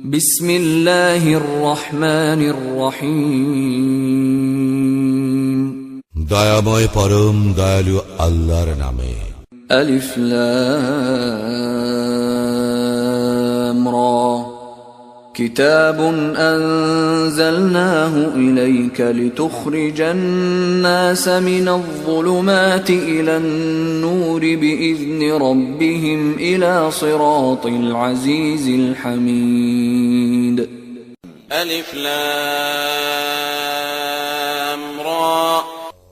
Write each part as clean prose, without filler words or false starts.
বিসমিল্লাহির রহমানির রহিম। দয়াময় পরম দয়ালু আল্লাহর নামে। আলিফ লাম রা। কিতাবুন আনজালনাহু ইলাইকা লিতুখরিজান নাস মিনাল যুলুমাতি ইলান নূরি বিইذনি রাব্বিহিম ইলা সিরাতিল আজিজিল হামিদ। আলিফ লাম রা।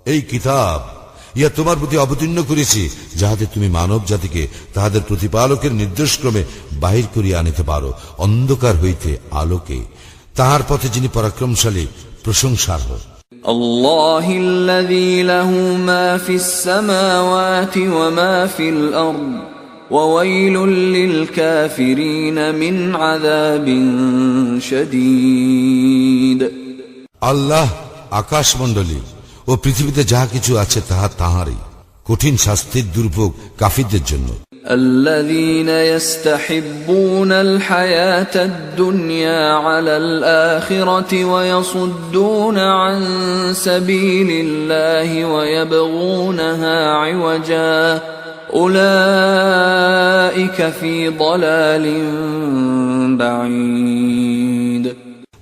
এই কিতাব ইয়া তোমার প্রতি অবতীর্ণ করেছি, যাহাতে তুমি মানব জাতিকে তাহাদের প্রতিপালকের নির্দেশক্রমে বাহির করিয়া আনিতে পারো অন্ধকার হইতে আলোকে, তাহার পথে যিনি পরাক্রমশালী প্রশংসার্হ। আল্লাহিল্লাযী লাহু মা ফিস সামাওয়াতি ওয়া মা ফিল আরদ ওয়া ওয়াইলুল লিল কাফিরিন মিন আযাবিন শাদীদ। আল্লাহ আকাশমণ্ডলী ও পৃথিবীতে যাহা কিছু আছে তাহা তাহারই, কঠিন শাস্তির দুর্ভোগ কাফিরদের জন্য। الذين يستحبون الحياة الدنيا على الآخرة ويصدون عن سبيل الله ويبغونها عوجا أولئك في ضلال بعيد।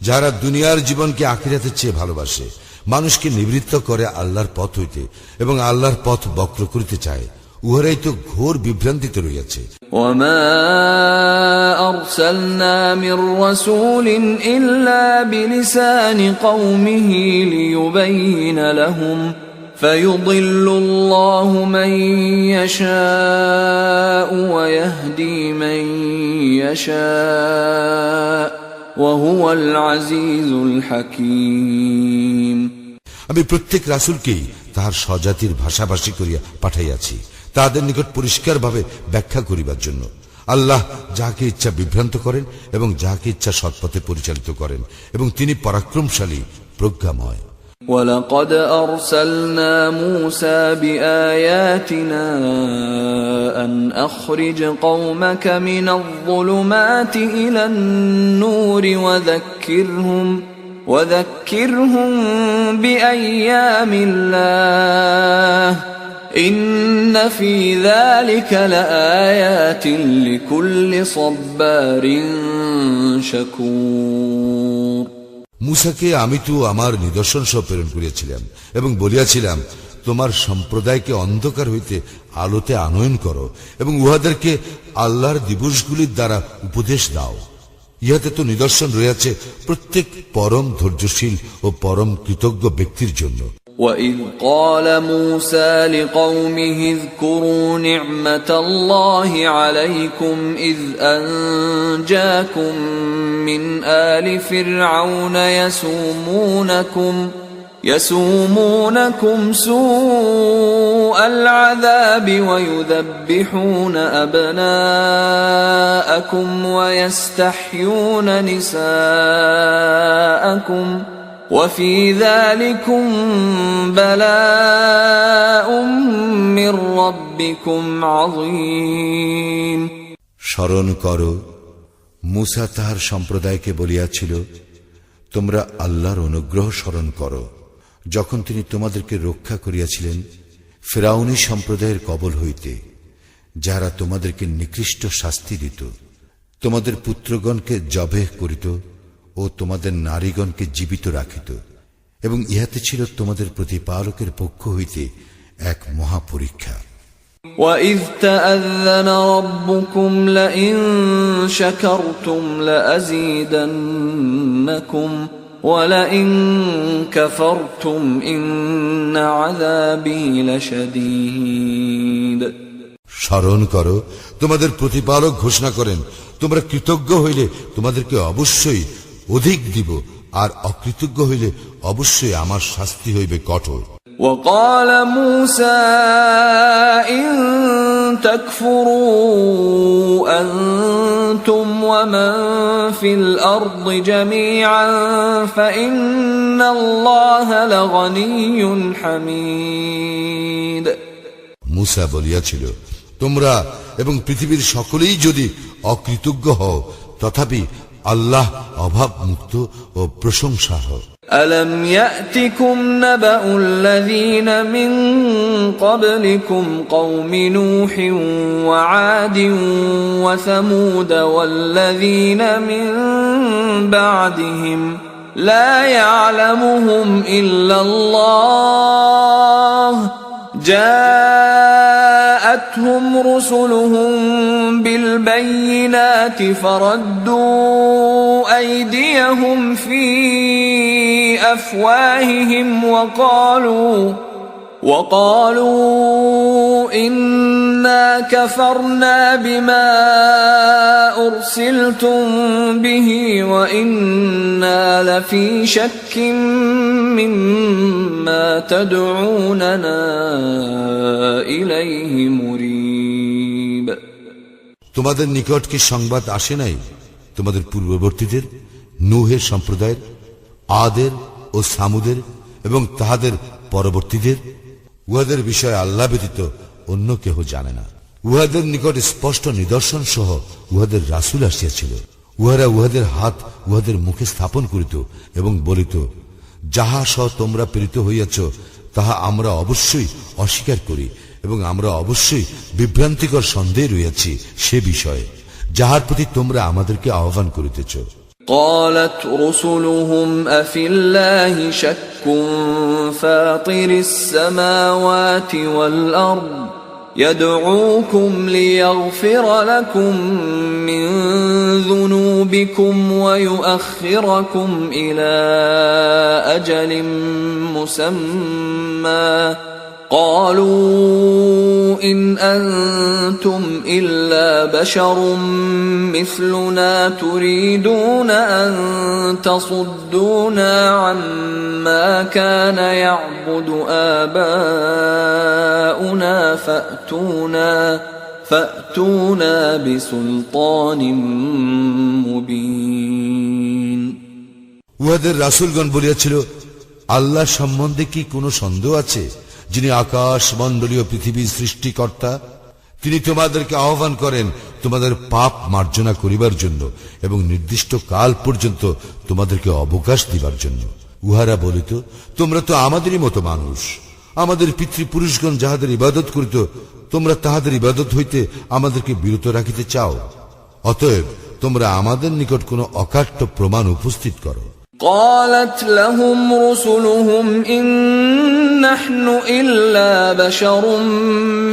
যারা দুনিয়ার জীবনকে আখিরাতের চেয়ে ভালোবাসে, মানুষকে নিবৃত্ত করে আল্লাহর পথ হইতে এবং আল্লাহর পথ বক্র করিতে চায়, উহারাই তো ঘোর বিভ্রান্তিতে রইয়াছে। وما أرسلنا من رسول إلا بلسان قومه ليبين لهم فيضل الله من يشاء ويهدي من يشاء وهو العزيز الحكيم। আমি প্রত্যেক রাসূলকেই তাহার স্বজাতির ভাষাভাষী করিয়া পাঠাইয়াছি, তাহাদের নিকট পরিষ্কারভাবে ব্যাখ্যা করিবার জন্য। আল্লাহ যাহাকে ইচ্ছা বিভ্রান্ত করেন এবং যাহাকে ইচ্ছা সৎপথে পরিচালিত করেন, এবং তিনি পরাক্রমশালী প্রজ্ঞাময়। وَلَقَدْ أَرْسَلْنَا مُوسَى بِآيَاتِنَا أَنْ أَخْرِجْ قَوْمَكَ مِنَ الظُّلُمَاتِ إِلَى النُّورِ وَذَكِّرْهُمْ بِأَيَّامِ اللَّهِ إِنَّ فِي ذَلِكَ لَآيَاتٍ لِكُلِّ صَبَّارٍ شَكُورٍ। মূসাকে আমি তো আমার নিদর্শন সহ প্রেরণ করিয়াছিলাম এবং বলিয়াছিলাম, তোমার সম্প্রদায়কে অন্ধকার হইতে আলোতে আনয়ন করো এবং উহাদেরকে আল্লাহর দিবসগুলির দ্বারা উপদেশ দাও। ইহাতে তো নিদর্শন রয়েছে প্রত্যেক পরম ধৈর্যশীল ও পরম কৃতজ্ঞ ব্যক্তির জন্য। وَإِذْ قَالَ مُوسَى لِقَوْمِهِ اذْكُرُوا نِعْمَةَ اللَّهِ عَلَيْكُمْ إِذْ أَنْجَاكُمْ مِنْ آلِ فِرْعَوْنَ يَسُومُونَكُمْ سُوءَ الْعَذَابِ وَيُذَبِّحُونَ أَبْنَاءَكُمْ وَيَسْتَحْيُونَ نِسَاءَكُمْ وَفِي ذَلِكُمْ بَلَاءٌ مِّن رَّبِّكُمْ عَظِيمٌ। স্মরণ করো, মূসা তাহার সম্প্রদায়কে বলিয়াছিল, তোমরা আল্লাহর অনুগ্রহ স্মরণ করো, যখন তিনি তোমাদেরকে রক্ষা করিয়াছিলেন ফিরআউনী সম্প্রদায়ের কবল হইতে, যারা তোমাদেরকে নিকৃষ্ট শাস্তি দিত, তোমাদের পুত্রগণকে জবেহ করিত ও তোমাদের নারীগণকে জীবিত রাখিত, এবং ইহাতে ছিল তোমাদের প্রতিপালকের পক্ষ হইতে এক মহাপরীক্ষা। وَإِذْ تَأَذَّنَ رَبُّكُمْ لَئِن شَكَرْتُمْ لَأَزِيدَنَّكُمْ وَلَئِن كَفَرْتُمْ إِنَّ عَذَابِي لَشَدِيدٌ। স্মরণ করো, তোমাদের প্রতিপালক ঘোষণা করেন, তোমরা কৃতজ্ঞ হইলে তোমাদেরকে অবশ্যই অধিক দিব, আর অকৃতজ্ঞ হইলে অবশ্যই আমার শাস্তি হইবে কঠোর। وقال موسى إن تكفروا أنتم ومن في الأرض جميعا فإن الله لغني حميد। মূসা বলিয়াছিল, তোমরা এবং পৃথিবীর সকলেই যদি অকৃতজ্ঞ হও, তথাপি আল্লাহ অভাব মুক্ত ও প্রশংসাহ। ألم يأتكم نبأ الذين من قبلكم قوم نوح وعاد وثمود والذين من بعدهم لا يعلمهم إلا الله جاءتهم رسلهم بالبينات فردوا أيديهم في أفواههم وقالوا إنا كفرنا بما أرسلتم به وإنا لفي شك مما تدعوننا إليه مريب। তোমাদের নিকট কি সংবাদ আসে নাই তোমাদের পূর্ববর্তীদের নূহের সম্প্রদায়ের, আদের ও সামুদের এবং তাহাদের পরবর্তীদের? উহাদের বিষয়ে আল্লাহ ব্যতীত অন্য কেহ জানে না। উহাদের নিকট স্পষ্ট নিদর্শন সহ উহাদের রাসূল আসিয়াছিল। উহারা উহাদের হাত উহাদের মুখে স্থাপন করিত এবং বলিত, যাহা সহ তোমরা প্রেরিত হইয়াছ তাহা আমরা অবশ্যই অস্বীকার করি এবং আমরা অবশ্যই বিভ্রান্তিকর সন্দেহে রইয়াছি সে বিষয়ে যাহার প্রতি তোমরা আমাদেরকে আহ্বান করিতেছ। قالت رسلهم أفي الله شك فاطر السماوات والأرض يدعوكم ليغفر لكم من ذنوبكم ويؤخركم إلى أجل مسمى قالوا إن أنتم إلا بشر مثلنا تريدون أن تصدونا عما كان يعبد آباؤنا فأتونا بسلطان مبين। উহাদের রাসূলগণ বলিয়াছিল, আল্লাহ সম্বন্ধে কি কোনো সন্দেহ আছে, যিনি আকাশ মণ্ডলীয় পৃথিবীর সৃষ্টিকর্তা? তিনি তোমাদেরকে আহ্বান করেন তোমাদের পাপ মার্জনা করিবার জন্য এবং নির্দিষ্ট কাল পর্যন্ত তোমাদেরকে অবকাশ দিবার জন্য। উহারা বলিত, তোমরা তো আমাদেরই মতো মানুষ। আমাদের পিতৃপুরুষগণ যাহাদের ইবাদত করিত তোমরা তাহাদের ইবাদত হইতে আমাদেরকে বিরত রাখিতে চাও। অতএব তোমরা আমাদের নিকট কোনো অকাট্য প্রমাণ উপস্থিত করো। قالت لهم رسلهم إن نحن إلا بشر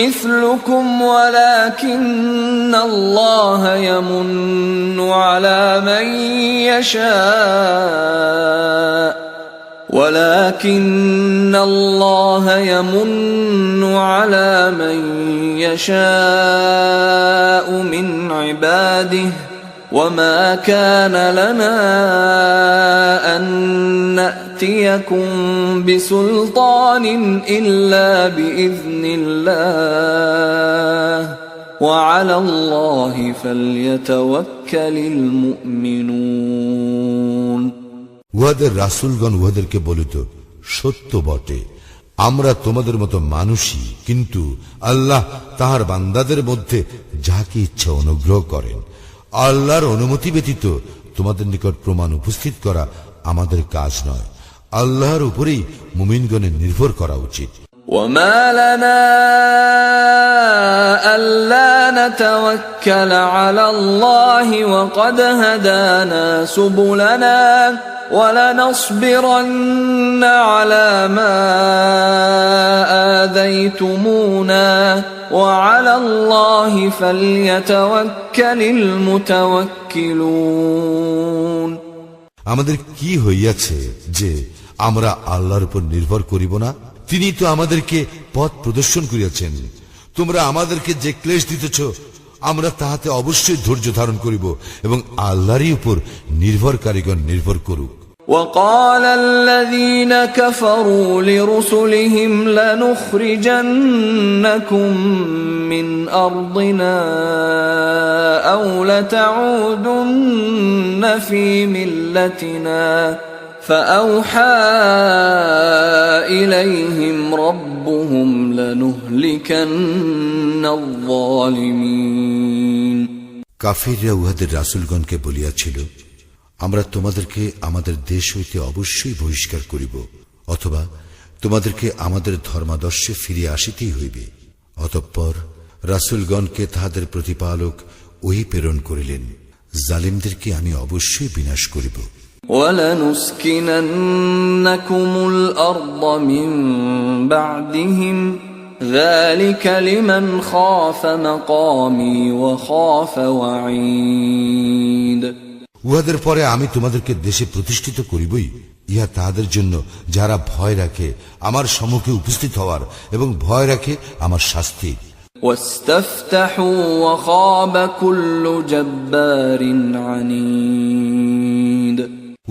مثلكم ولكن الله يمن على من يشاء من عباده وما كان لنا أن نأتيكم بسلطان إلا بإذن الله وعلى الله فليتوكل المؤمنون। উহাদের রাসূলগণ উহাদেরকে বলিত, সত্য বটে, আমরা তোমাদের মতো মানুষই, কিন্তু আল্লাহ তাহার বান্দাদের মধ্যে যাকে ইচ্ছা অনুগ্রহ করেন। আল্লাহর অনুমতি ব্যতীত তোমাদের নিকট প্রমাণ উপস্থিত করা আমাদের কাজ নয়। আল্লাহর উপরেই মুমিনগণের নির্ভর করা উচিত। وما لنا ألا نتوكل على الله وقد هدانا سبلنا ولنصبرن على ما آذيتمونا وعلى الله فليتوكل المتوكلون। আমাদের কি হইয়াছে যে আমরা আল্লাহর উপর নির্ভর করিব না? তিনি তো আমাদেরকে পথ প্রদর্শন করিয়াছেন। তোমরা আমাদেরকে যে ক্লেশ দিতেছ আমরা তাহাতে অবশ্যই ধৈর্য ধারণ করিব এবং আল্লাহরই উপর নির্ভরকারীগণ নির্ভর করুক। وقال الذين كفروا لرسلهم لنخرجنكم من أرضنا أو لتعودن في ملتنا فأوحى إليهم ربهم لنهلكن الظالمين। কাফিররা উহাদের রাসূলগণকে বলিয়াছিল, আমরা তোমাদেরকে আমাদের দেশ হইতে অবশ্যই বহিষ্কার করিব, অথবা তোমাদেরকে আমাদের ধর্মাদর্শে ফিরে আসিতেই হইবে। অতঃপর রাসূলগণকে তাহাদের প্রতিপালক ওহী প্রেরণ করিলেন, জালিমদেরকে আমি অবশ্যই বিনাশ করিব। وَلَنُسْكِنَنَّكُمُ الْأَرْضَ مِنْ بَعْدِهِمْ ذَلِكَ لِمَنْ خَافَ مَقَامِي وَخَافَ وَعِيدِ। উহাদের পরে আমি তোমাদেরকে দেশে প্রতিষ্ঠিত করিবই, ইহা তাহাদের জন্য যারা ভয় রাখে আমার সম্মুখে উপস্থিত হওয়ার এবং ভয় রাখে আমার শাস্তি। وَاسْتَفْتَحُوا وَخَابَ كُلُّ جَبَّارٍ عَنِيدٍ।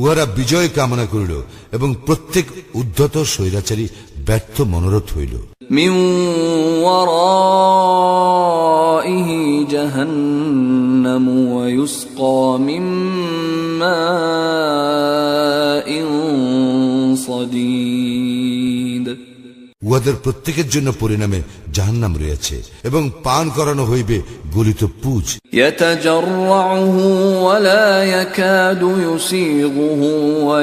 উহারা বিজয় কামনা করিল এবং প্রত্যেক উদ্ধত স্বৈরাচারী ব্যর্থ মনোরথ হইল। মিন ওয়ারাইহি জাহান্নাম ওয়া ইউসকা মিন মাইন সাদীদ। উহাদের প্রত্যেকের জন্য পরিণামে জাহান্নাম রয়েছে এবং পান করানো হইবে গলিত পুজ। ইয়াতাজাররুহু ওয়া লা ইয়াকাদু ইউসিগুহু ওয়া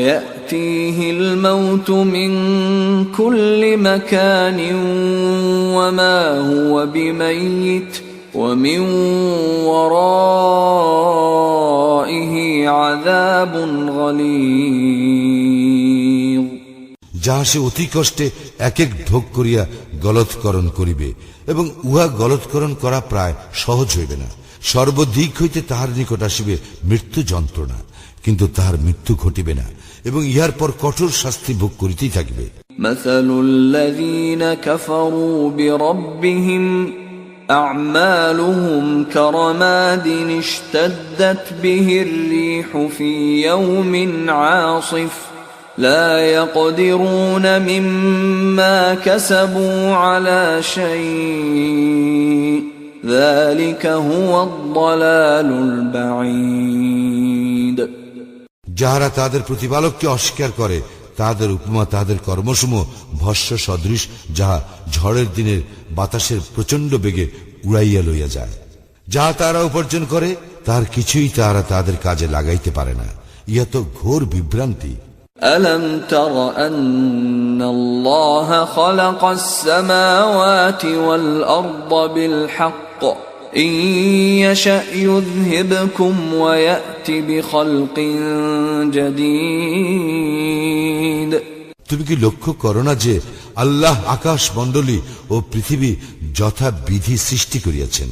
ইয়াতিহিল মাউত মিন কুল্লি মাকানিন ওয়া মা হুয়া বিমাইয়িত ওয়া মিন ওয়ারাইহি আযাবুন গালীয। যাহা সে অতি কষ্টে এক এক ঢোক করিয়া গলৎকরণ করিবে এবং উহা গলৎকরণ করা প্রায় সহজ হইবে না। সর্বদিক হইতে তাহার নিকট আসিবে মৃত্যু যন্ত্রণা, কিন্তু তাহার মৃত্যু ঘটিবে না এবং ইহার পর কঠোর শাস্তি ভোগ করিতেই থাকবে। মাসালুল্লাযীনা কাফারু বিরাব্বিহিম أعمالهم كرماد اشتدت به الريح في يوم عاصف لا يقدرون مما كسبوا على شيء ذلك هو الضلال البعيد। যাহারা তাদের প্রতিপালককে অস্বীকার করে তাদের উপমা তাদের কর্মসমূহ ভস্য সদৃশ, যাহা ঝড়ের দিনের বাতাসের প্রচন্ড বেগে উড়াইয়া লইয়া যায়। যাহা তারা উপার্জন করে তার কিছুই তারা তাদের কাজে লাগাইতে পারে না। ইহা তো ঘোর বিভ্রান্তি। ألم تر أن الله خلق السماوات والأرض بالحق إن يشأ يذهبكم ويأتي بخلق جديد। তুমি কি লক্ষ্য করো না যে আল্লাহ আকাশ মণ্ডলী ও পৃথিবী যথা বিধি সৃষ্টি করিয়াছেন?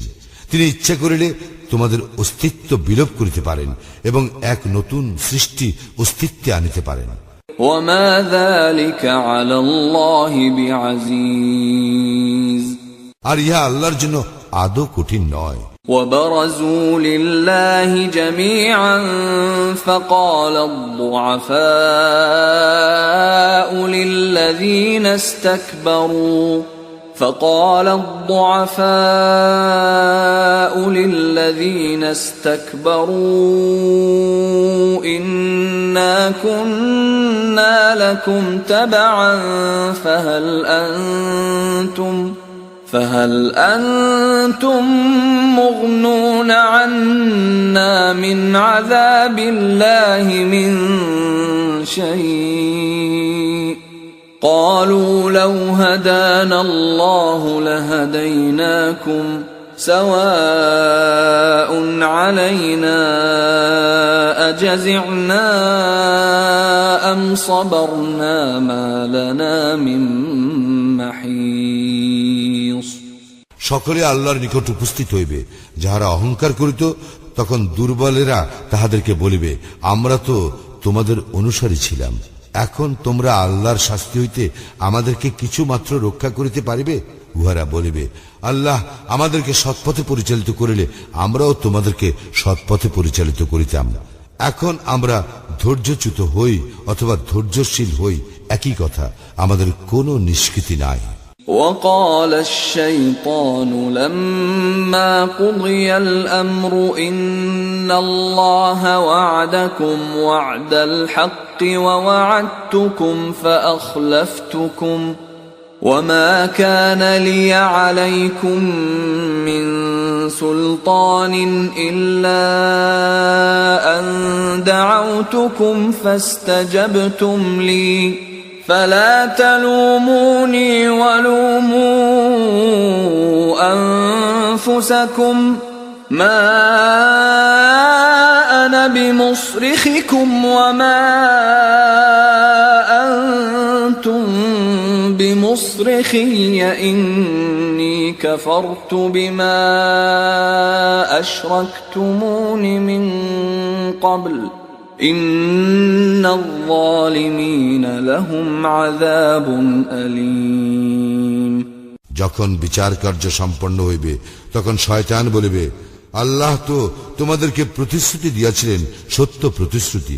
তিনি ইচ্ছা করিলে তোমাদের অস্তিত্ব বিলোপ করিতে পারেন এবং এক নতুন সৃষ্টি অস্তিত্বে আনিতে পারেন। وما ذلك على الله بعزيز। আর ইহা আল্লাহর জন্য আদৌ কঠিন নয়। وبرزوا لله جميعا فقال الضعفاء للذين استكبروا إنا كنا لكم تبعا فهل أنتم مغنون عنا من عذاب الله من شيء قالوا لو هدانا الله لهديناكم سواء علينا أجزعنا أم صبرنا ما لنا من محيص। সকলে আল্লাহর নিকট উপস্থিত হইবে। যাহারা অহংকার করিত তখন দুর্বলেরা তাহাদেরকে বলিবে, আমরা তো তোমাদের অনুসারী ছিলাম, এখন তোমরা আল্লাহর শাস্তি হইতে আমাদেরকে কিছু মাত্র রক্ষা করিতে পারিবে? উহারা বলিবে, আল্লাহ আমাদেরকে সৎপথে পরিচালিত করিলে আমরাও তোমাদেরকে সৎপথে পরিচালিত করিতাম। এখন আমরা ধৈর্যচ্যুত হই অথবা ধৈর্যশীল হই, একই কথা, আমাদের কোনো নিষ্কৃতি নাই। وقال الشيطان لما قضي الأمر إن الله وعدكم وعد الحق ووعدتكم فأخلفتكم وما كان لي عليكم من سلطان إلا أن دعوتكم فاستجبتم لي فلا تلوموني ولوموا أنفسكم ما أنا بمصرخكم وما أنتم بمصرخي إني كفرت بما أشركتمون من قبل إن الظالمين لهم عذاب أليم যখন বিচার কার্য সম্পন্ন হইবে তখন শয়তান বলিবে, আল্লাহ তো তোমাদেরকে প্রতিশ্রুতি দিয়াছিলেন সত্য প্রতিশ্রুতি,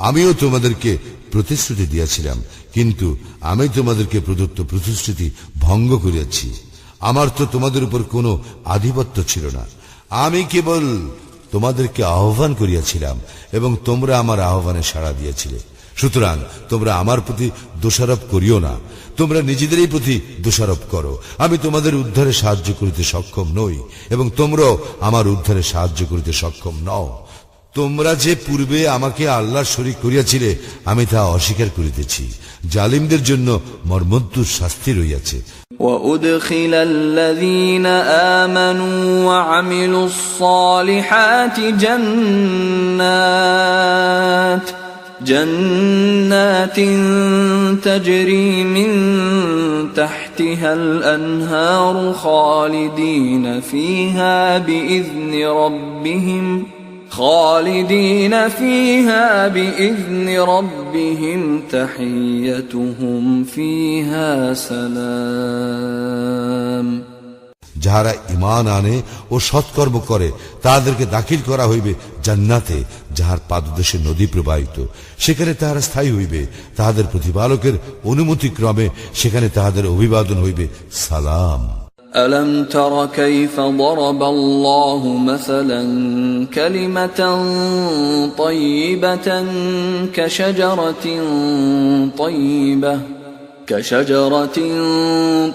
আমিও তোমাদেরকে প্রতিশ্রুতি দিয়াছিলাম, কিন্তু আমি তোমাদেরকে প্রদত্ত প্রতিশ্রুতি ভঙ্গ করিয়াছি। আমার তো তোমাদের উপর কোনো আধিপত্য ছিল না, আমি কেবল তোমাদেরকে আহ্বান করিয়াছিলাম এবং তোমরা আমার আহ্বানে সাড়া দিয়েছিলে। সুতরাং তোমরা আমার প্রতি দোষারোপ করিও না, তোমরা নিজেদেরই প্রতি দোষারোপ করো। আমি তোমাদের উদ্ধারে সাহায্য করিতে সক্ষম নই এবং তোমরাও আমার উদ্ধারে সাহায্য করিতে সক্ষম নও। তোমরা যে পূর্বে আমাকে আল্লাহর শরীক করিয়াছিলে আমি তা অস্বীকার করিতেছি। জালিমদের জন্য মর্মন্তুর শাস্তি রইয়াছে। وأدخل الذين آمنوا وعملوا الصالحات جنات تجري من تحتها الأنهار خالدين فيها بإذن ربهم تحيتهم فيها سلام যাহারা ঈমান আনে ও সৎকর্ম করে তাদেরকে দাখিল করা হইবে জান্নাতে, যাহার পাদদেশে নদী প্রবাহিত, সেখানে তাহারা স্থায়ী হইবে। তাহাদের প্রতিপালকের অনুমতি ক্রমে সেখানে তাহাদের অভিবাদন হইবে সালাম। ألم تر كيف ضرب الله مثلا كلمة طيبة كشجرة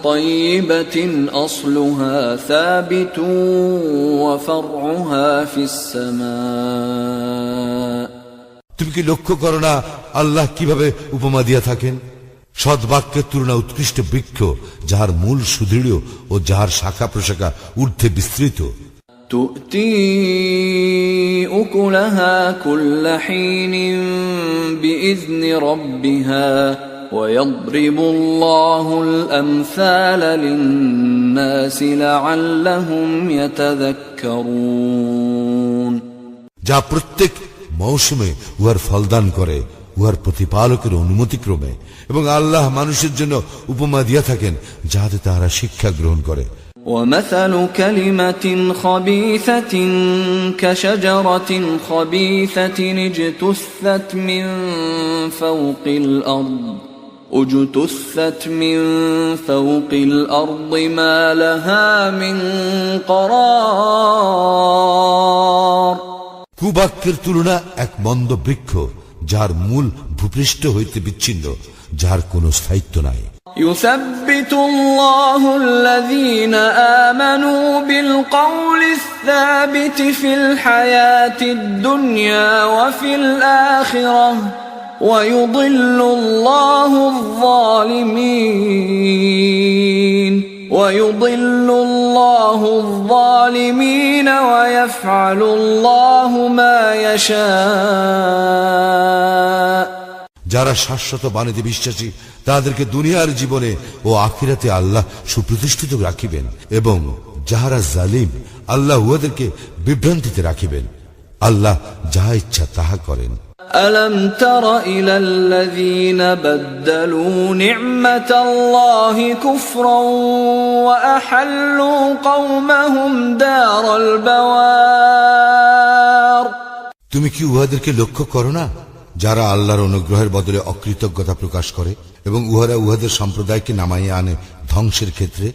طيبة أصلها ثابت وفرعها في السماء তুমি কি লক্ষ্য করো না আল্লাহ কিভাবে উপমা দিয়া থাকেন? সদ্বাক্যের তুলনা উৎকৃষ্ট বৃক্ষ, যাহার মূল সুদৃঢ় ও যাহার শাখা প্রশাখা ঊর্ধ্বে বিস্তৃত। تؤتي أكلها كل حين بإذن ربها ويضرب الله الأمثال للناس لعلهم يتذكرون যা প্রত্যেক মৌসুমে উহার ফলদান করে উহার প্রতিপালকের অনুমতিক্রমে, এবং আল্লাহ মানুষের জন্য উপমা দিয়া থাকেন যাহাতে তাহারা শিক্ষা গ্রহণ করে। ومثل كلمة خبيثة كشجرة خبيثة اجتثت من فوق الأرض ما لها من قرار কুবাক্যের তুলনা এক মন্দ বৃক্ষ, যার মূল ভূপৃষ্ঠ হইতে বিচ্ছিন্ন, যার কোনো স্থায়িত্ব নাই। يثبت الله الذين آمنوا بالقول الثابت في الحياة الدنيا وفي الآخرة ويضل الله الظالمين ويفعل الله ما يشاء যারা শাশ্বত বাণীতে বিশ্বাসী তাদেরকে দুনিয়ার জীবনে ও আখিরাতে আল্লাহ সুপ্রতিষ্ঠিত রাখিবেন, এবং যাহারা জালিম আল্লাহ উহাদেরকে বিভ্রান্তিতে রাখিবেন। আল্লাহ যাহা ইচ্ছা তাহা করেন। ألم تر إلى الذين بدلوا نعمة الله كفرا وأحلوا قومهم دار البوار তুমি কি উহাদেরকে লক্ষ্য করো না যারা আল্লাহর অনুগ্রহের বদলে অকৃতজ্ঞতা প্রকাশ করে এবং উহারা উহাদের সম্প্রদায়কে নামাইয়া আনে ধ্বংসের ক্ষেত্রে?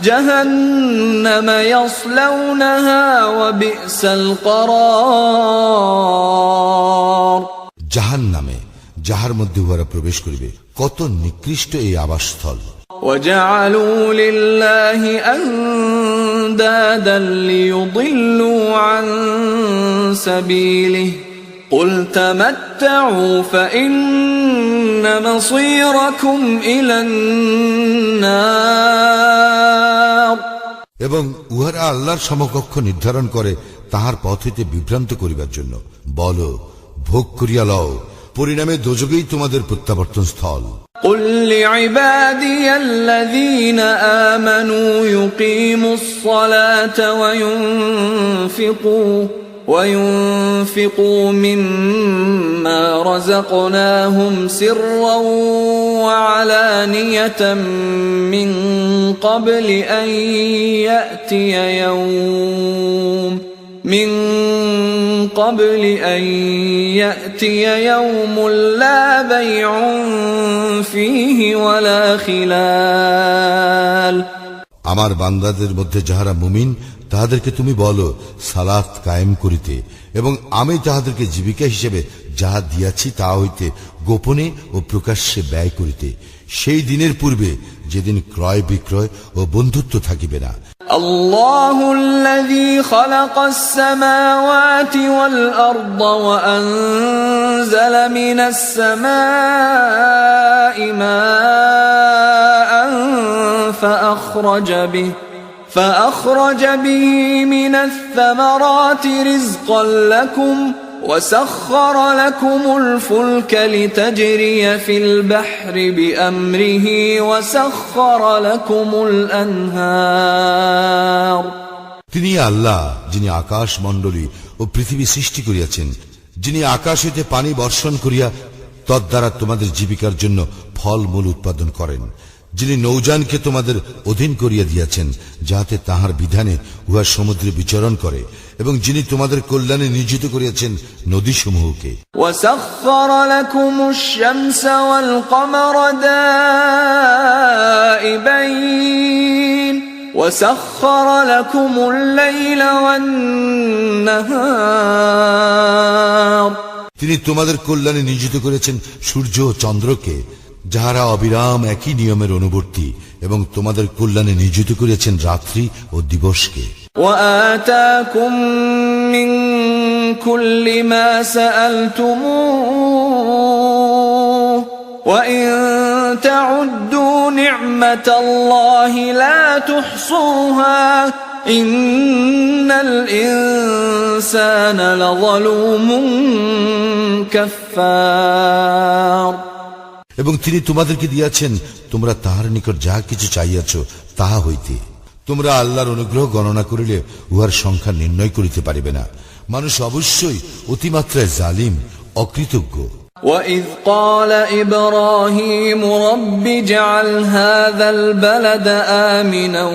جهنم يصلونها وبئس القرار জাহান্নামে, যাহার মধ্যে উহারা প্রবেশ করিবে, কত নিকৃষ্ট এই আবাসস্থল। وجعلوا لله أندادا ليضلوا عن سبيله قل تمتعوا فإن مصيركم إلى النار এবং উহারা আল্লাহর সমকক্ষ নির্ধারণ করে তাহার পথ হইতে বিভ্রান্ত করিবার জন্য। বল, ভোগ করিয়া লও, পরিণামে দোজখেই তোমাদের প্রত্যাবর্তন স্থল। قل لعبادي الذين آمنوا يقيموا الصلاة وينفقوا مما رزقناهم سرا وعلانية من قبل أن يأتي يوم لا بيع فيه ولا خلال আমার বান্দাদের মধ্যে যাহারা মুমিন তাহাদেরকে তুমি বলো সালাত কায়েম করিতে এবং আমি তাহাদেরকে জীবিকা হিসেবে যাহা দিয়াছি তাহা হইতে গোপনে ও প্রকাশ্যে ব্যয় করিতে, সেই দিনের পূর্বে যেদিন ক্রয় বিক্রয় ও বন্ধুত্ব থাকিবে না। الله الذي خلق السماوات والأرض وأنزل من السماء ماء فأخرج به من الثمرات رزقا لكم وسخر لكم الفلك لتجري في البحر بأمره وسخر لكم الأنهار তিনি আল্লাহ যিনি আকাশ মণ্ডলী ও পৃথিবী সৃষ্টি করিয়াছেন, যিনি আকাশ হইতে পানি বর্ষণ করিয়া তদ্বারা তোমাদের জীবিকার জন্য ফলমূল উৎপাদন করেন, যিনি নৌযানকে তোমাদের অধীন করিয়া দিয়াছেন যাহাতে তাহার বিধানে উহা সমুদ্রে বিচরণ করে, এবং যিনি তোমাদের কল্যাণে নিয়োজিত করিয়াছেন নদীসমূহকে। وسخر لكم الشمس والقمر دائبين وسخر لكم الليل والنهار তিনি তোমাদের কল্যাণে নিয়োজিত করেছেন সূর্য ও চন্দ্রকে, যাহারা অবিরাম একই নিয়মের অনুবর্তী, এবং তোমাদের কল্যাণে নিয়োজিত করিয়াছেন রাত্রি ও দিবসকে। وآتاكم من كل ما سألتموه وإن تعدوا نعمة الله لا تحصوها إن الإنسان لظلوم كفار এবং তিনি তোমাদেরকে দিয়াছেন তোমরা তাহার নিকট যাহা কিছু চাইয়াছ তাহা হইতে। তোমরা আল্লাহর অনুগ্রহ গণনা করিলে উহার সংখ্যা নির্ণয় করিতে পারিবে না। মানুষ অবশ্যই অতিমাত্রায় জালিম, অকৃতজ্ঞ। وَإِذْ قَالَ إِبْرَاهِيمُ رَبِّ اجْعَلْ هَذَا الْبَلَدَ آمِنًا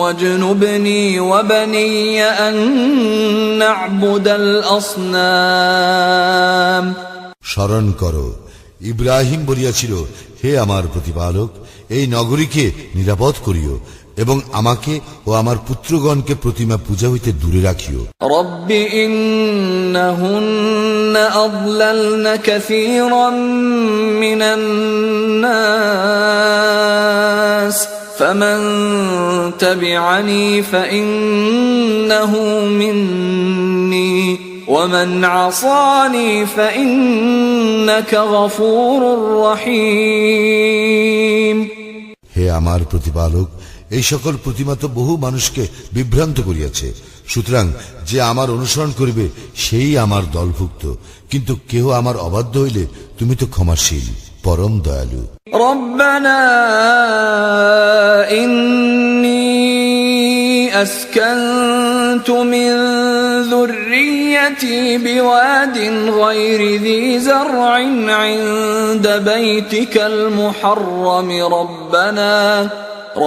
وَاجْنُبْنِي وَبَنِيَّ أَن نَّعْبُدَ الْأَصْنَامَ স্মরণ করো, ইব্রাহিম বলিয়াছিল, হে আমার প্রতিপালক, এই নগরীকে নিরাপদ করিও এবং আমাকে ও আমার পুত্রগণকে প্রতিমা পূজা হইতে দূরে রাখিও। রব্বি ইন্নাহুন্না আযলালনা কাসীরাম মিনান নাস ফামান তাবিআনি ফাইন্নাহু মিন্নী ومن عصاني فإنك غفور رحيم হে আমার প্রতিপালক, এই সকল প্রতিমা তো বহু মানুষকে বিভ্রান্ত করিয়াছে, সুতরাং যে আমার অনুসরণ করিবে সেই আমার দলভুক্ত, কিন্তু কেহ আমার অবাধ্য হইলে তুমি তো ক্ষমাশীল, পরম দয়ালু। রব্বানা ইন্নী আসকানতু মিন যুররিয়্যাতি বিওয়াদিন গায়রি যী যার'ইন ইনদা বাইতিকাল মুহাররম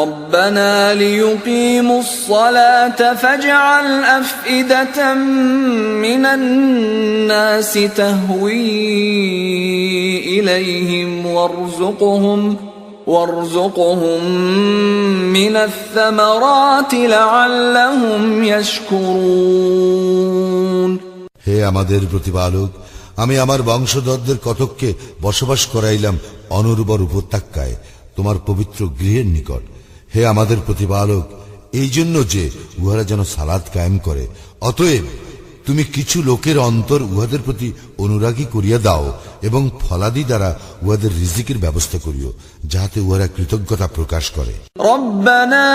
ربنا ليقيموا الصلاة فاجعل أفئدة من الناس تهوي إليهم وارزقهم من الثمرات لعلهم يشكرون হে আমাদের প্রতিপালক, আমি আমার বংশধরদের কতককে বসবাস করাইলাম অনুর্বর উপত্যকায়, তোমার পবিত্র গৃহের নিকট। হে আমাদের প্রতিপালক, এই জন্য যে উহারা যেন সালাত কায়েম করে, অতএব তুমি কিছু লোকের অন্তর উহাদের প্রতি অনুরাগী করিয়া দাও এবং ফলাদি দ্বারা উহাদের রিজিকের ব্যবস্থা করিও, যাহাতে উহারা কৃতজ্ঞতা প্রকাশ করে। রব্বানা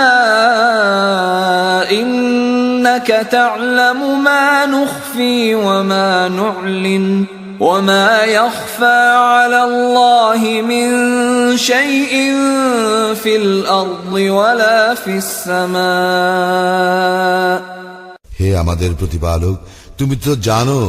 ইন্নাকা তা'লামু মা নুখফি ওয়া মা নু'লিন ওয়া মা ইয়াখফা 'আলাল্লাহি মিন শাইইন ফিল আরদি ওয়ালা ফিস সামা। হে আমাদের প্রতিপালক, তুমি তো জানো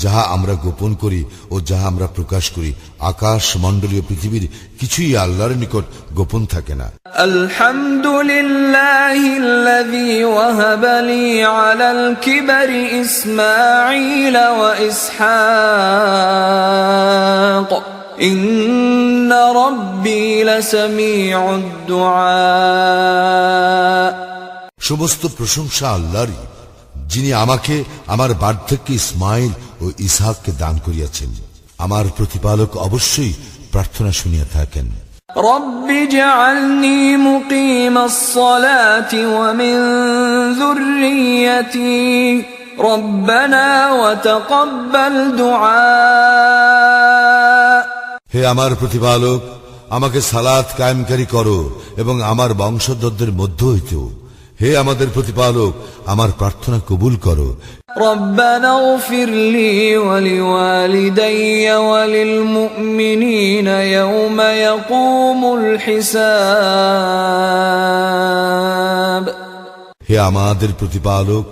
যাহা আমরা গোপন করি ও যাহা আমরা প্রকাশ করি। আকাশ মণ্ডলীয় পৃথিবীর কিছুই আল্লাহর নিকট গোপন থাকে না। আলহামদুলিল্লাহিল্লাযী ওয়াহাবা লি আলাল কিবরি ইসমাঈল ওয়া ইসহাক ইন্না রাব্বী লাসামিউদ দুআ। সমস্ত প্রশংসা আল্লাহরই, যিনি আমাকে আমার বার্ধক্যে ইসমাইল ও ইসহাককে দান করিয়াছেন। আমার প্রতিপালক অবশ্যই প্রার্থনা শুনিয়া থাকেন। রব্বি জাআলনি মুকিমাস সালাতি ওয়া মিন যুররিয়্যাতি রব্বানা ওয়া তাকাব্বাল দুআ। হে আমার প্রতিপালক, আমাকে সালাত কায়েমকারী করো এবং আমার বংশধরদের মধ্য হইতেও। হে আমাদের প্রতিপালক, আমার প্রার্থনা কবুল করো। রব্বানা ইগফির লি ওয়া লিওয়ালিদাইয়া ওয়া লিল মুমিনিনা ইয়াওমা ইয়াকুমুল হিসাব। হে আমাদের প্রতিপালক,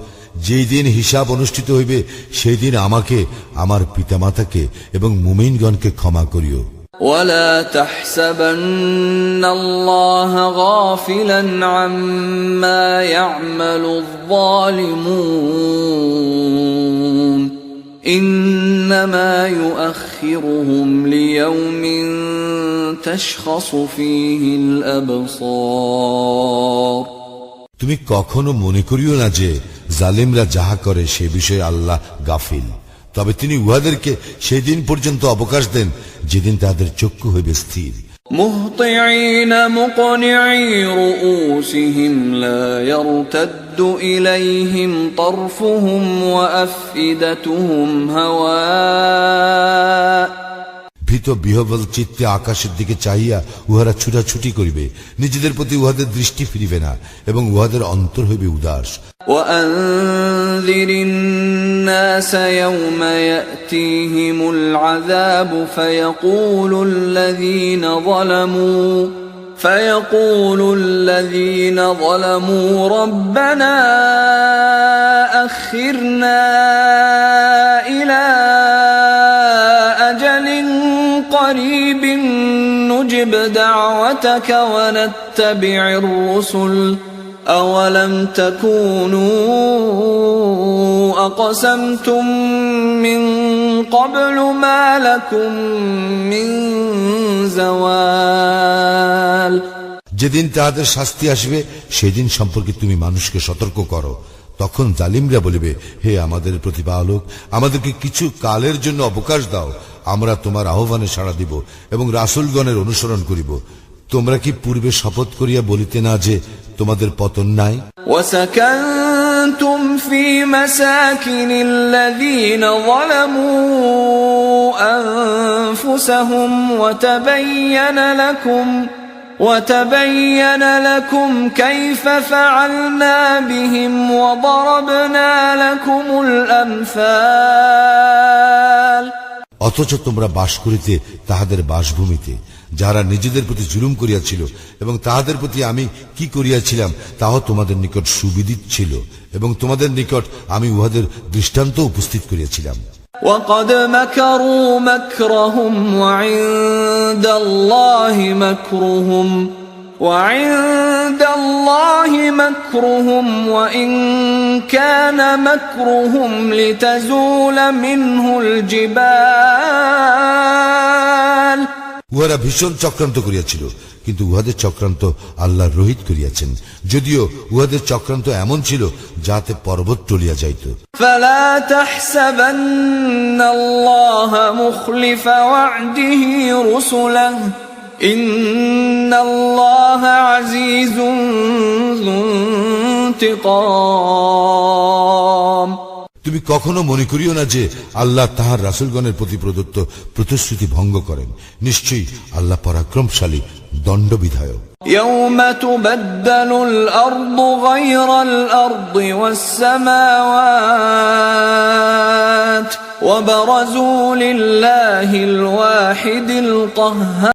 যেই দিন হিসাব অনুষ্ঠিত হইবে সেই দিন আমাকে, আমার পিতামাতাকে এবং মুমিনগণকে ক্ষমা করিও। ولا تحسبن الله غافلا عما يعمل الظالمون إنما يؤخرهم ليوم تشخص فيه الأبصار। তুমি কখনো মনে করিও না যে জালিমরা যাহা করে সে বিষয়ে আল্লাহ গাফিল, তবে তিনি উহাদেরকে সেই দিন পর্যন্ত অবকাশ দেন যেদিন তাদের চক্ষু হইবে স্থির। মুহতিঈন মুকনিঈ রুউসিহিম লা ইয়ারতাদ্দু ইলাইহিম তারফুহুম ওয়া আফইদাতুহুম হাওয়া। ভীত বিহ্বল চিত্তে আকাশের দিকে চাহিয়া উহারা ছুটাছুটি করিবে, নিজেদের প্রতি উহাদের দৃষ্টি ফিরিবে না এবং উহাদের অন্তর হইবে উদাস। وأنذر الناس يوم يأتيهم العذاب فيقول الذين ظلموا ربنا أخرنا إلى أجل قريب نجب دعوتك ونتبع الرسل أولم تكونوا أقسمتم من قبل ما لكم من زوال। যেদিন তাহাদের শাস্তি আসবে সেদিন সম্পর্কে তুমি মানুষকে সতর্ক করো। তখন জালিমরা বলিবে, হে আমাদের প্রতিপালক, আমাদেরকে কিছু কালের জন্য অবকাশ দাও, আমরা তোমার আহ্বানে সাড়া দিব এবং রাসূলগণের অনুসরণ করিব। তোমরা কি পূর্বে শপথ করিয়া বলিতে না যে তোমাদের পতন নাই? وسكنتم في مساكن الذين ظلموا أنفسهم وتبين لكم كيف فعلنا بهم وضربنا لكم الأمثال। অথচ তোমরা বাস করিতে তাহাদের বাসভূমিতে, যারা নিজেদের প্রতি জুলুম করিয়াছিল, এবং তাহাদের প্রতি আমি কি করিয়াছিলাম তাও তোমাদের নিকট সুবিদিত ছিল, এবং তোমাদের নিকট আমি উহাদের দৃষ্টান্ত উপস্থিত করিয়াছিলাম। وقد مكروا مكرهم وعند الله مكرهم وإن كان مكرهم لتزول منه الجبال। উহারা ভীষণ চক্রান্ত করিয়াছিল, কিন্তু উহাদের চক্রান্ত আল্লাহ রহিত করিয়াছেন, যদিও উহাদের চক্রান্ত এমন ছিল যাতে পর্বত টলিয়া যাইত। فلا تحسبن الله مخلف وعده رسله ইন্নাল্লাহ আজিজুন যু ইনতিকাম। তুমি কখনো মনে করিও না যে আল্লাহ তাহার রাসূলগণের প্রতি প্রদত্ত প্রতিশ্রুতি ভঙ্গ করেন। নিশ্চয়ই আল্লাহ পরাক্রমশালী, দণ্ডবিধায়ক। يوم تبدل الأرض غير الأرض والسماوات وبرزوا لله الواحد القهار